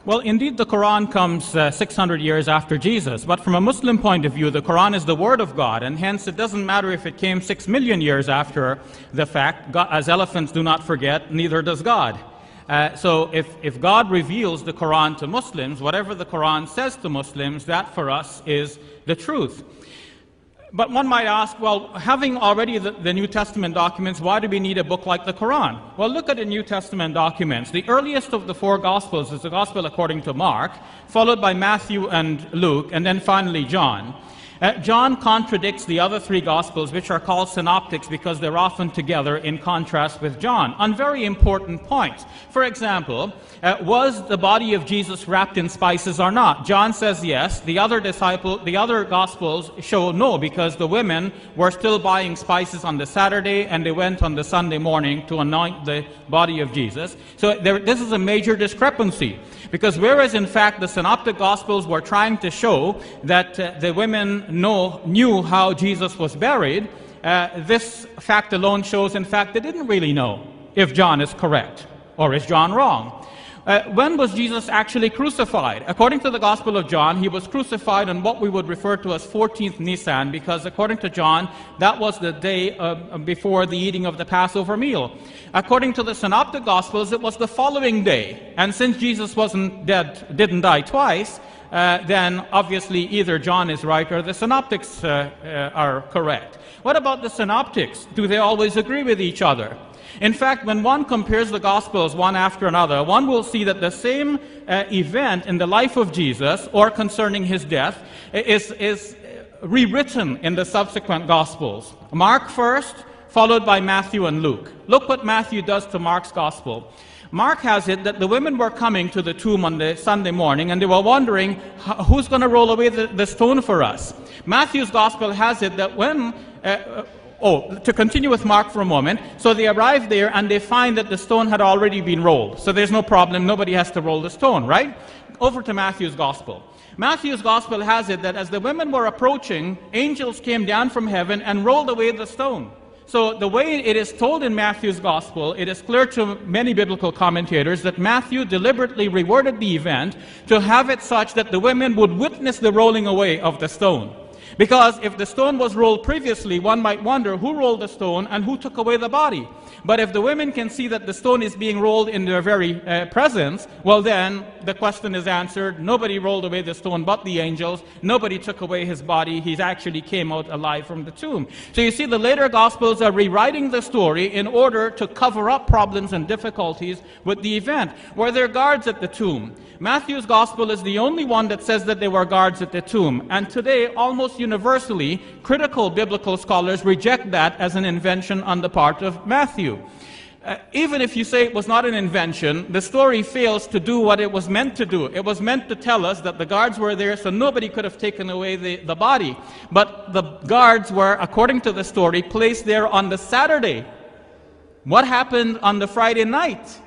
Well, indeed, the Quran comes 600 years after Jesus, but from a Muslim point of view, the Quran is the Word of God, and hence it doesn't matter if it came 6 million years after the fact. God, as elephants do not forget, neither does God. So if God reveals the Quran to Muslims, whatever the Quran says to Muslims, that for us is the truth. But one might ask, well, having already the New Testament documents, why do we need a book like the Quran? Well, look at the New Testament documents. The earliest of the 4 Gospels is the Gospel according to Mark, followed by Matthew and Luke, and then finally John. John contradicts the other 3 Gospels, which are called synoptics because they're often together in contrast with John, on very important points. For example, was the body of Jesus wrapped in spices or not? John says yes. The other Gospels show no, because the women were still buying spices on the Saturday and they went on the Sunday morning to anoint the body of Jesus. So this is a major discrepancy, because whereas in fact the synoptic Gospels were trying to show that the women knew how Jesus was buried, this fact alone shows in fact they didn't really know if John is correct or is John wrong. When was Jesus actually crucified? According to the Gospel of John, he was crucified on what we would refer to as 14th Nisan, because according to John, that was the day before the eating of the Passover meal. According to the Synoptic Gospels, it was the following day. And since Jesus didn't die twice, then obviously either John is right or the Synoptics are correct. What about the Synoptics? Do they always agree with each other? In fact, when one compares the Gospels one after another, one will see that the same event in the life of Jesus or concerning his death is rewritten in the subsequent Gospels. Mark first, followed by Matthew and Luke. Look what Matthew does to Mark's Gospel. Mark has it that the women were coming to the tomb on the Sunday morning and they were wondering, who's going to roll away the stone for us? Matthew's Gospel has it that when... to continue with Mark for a moment, so they arrive there and they find that the stone had already been rolled. So there's no problem, nobody has to roll the stone, right? Over to Matthew's Gospel. Matthew's Gospel has it that as the women were approaching, angels came down from heaven and rolled away the stone. So the way it is told in Matthew's Gospel, it is clear to many biblical commentators that Matthew deliberately reworded the event to have it such that the women would witness the rolling away of the stone. Because if the stone was rolled previously, one might wonder who rolled the stone and who took away the body. But if the women can see that the stone is being rolled in their very presence, well then the question is answered. Nobody rolled away the stone but the angels. Nobody took away his body. He actually came out alive from the tomb. So you see, the later Gospels are rewriting the story in order to cover up problems and difficulties with the event. Were there guards at the tomb? Matthew's Gospel is the only one that says that there were guards at the tomb. And today, almost universally, critical biblical scholars reject that as an invention on the part of Matthew. Even if you say it was not an invention, the story fails to do what it was meant to do. It was meant to tell us that the guards were there so nobody could have taken away the body. But the guards were, according to the story, placed there on the Saturday. What happened on the Friday night?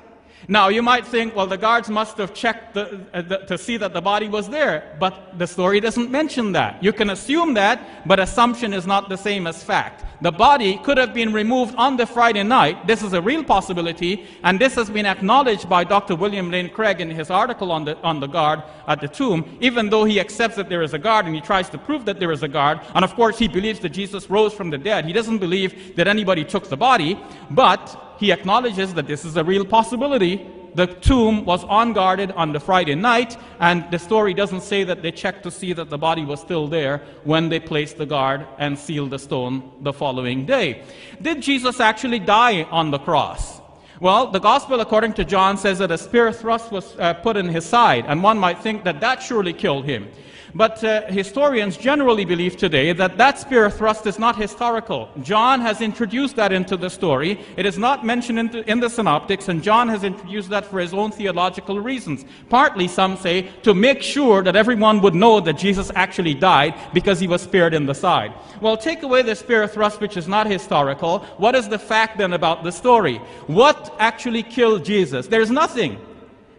Now, you might think, well, the guards must have checked to see that the body was there, but the story doesn't mention that. You can assume that, but assumption is not the same as fact. The body could have been removed on the Friday night. This is a real possibility, and this has been acknowledged by Dr. William Lane Craig in his article on the guard at the tomb, even though he accepts that there is a guard and he tries to prove that there is a guard. And of course, he believes that Jesus rose from the dead. He doesn't believe that anybody took the body, but he acknowledges that this is a real possibility. The tomb was unguarded on the Friday night, and the story doesn't say that they checked to see that the body was still there when they placed the guard and sealed the stone the following day. Did Jesus actually die on the cross? Well, the Gospel according to John says that a spear thrust was put in his side, and one might think that that surely killed him. But historians generally believe today that that spear thrust is not historical. John has introduced that into the story. It is not mentioned in the Synoptics, and John has introduced that for his own theological reasons. Partly, some say, to make sure that everyone would know that Jesus actually died because he was speared in the side. Well, take away the spear thrust, which is not historical. What is the fact then about the story? What actually killed Jesus? There's nothing.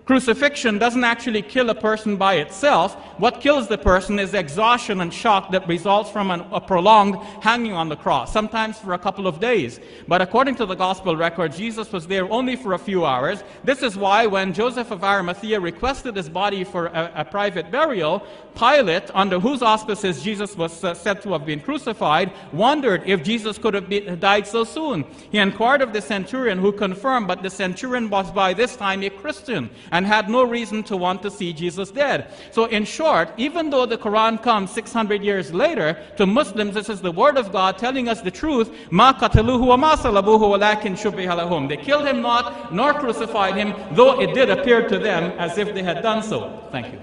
Crucifixion doesn't actually kill a person by itself. What kills the person is exhaustion and shock that results from a prolonged hanging on the cross, sometimes for a couple of days. But according to the gospel record, Jesus was there only for a few hours. This is why when Joseph of Arimathea requested his body for a private burial, Pilate, under whose auspices Jesus was said to have been crucified, wondered if Jesus could have died so soon. He inquired of the centurion, who confirmed, but the centurion was by this time a Christian and had no reason to want to see Jesus dead. So in short, even though the Quran comes 600 years later, to Muslims this is the word of God telling us the truth. مَا قَتَلُوهُ وَمَا صَلَبُوهُ وَلَكِنْ شُبِّهَ لَهُمْ. They killed him not, nor crucified him, though it did appear to them as if they had done so. Thank you.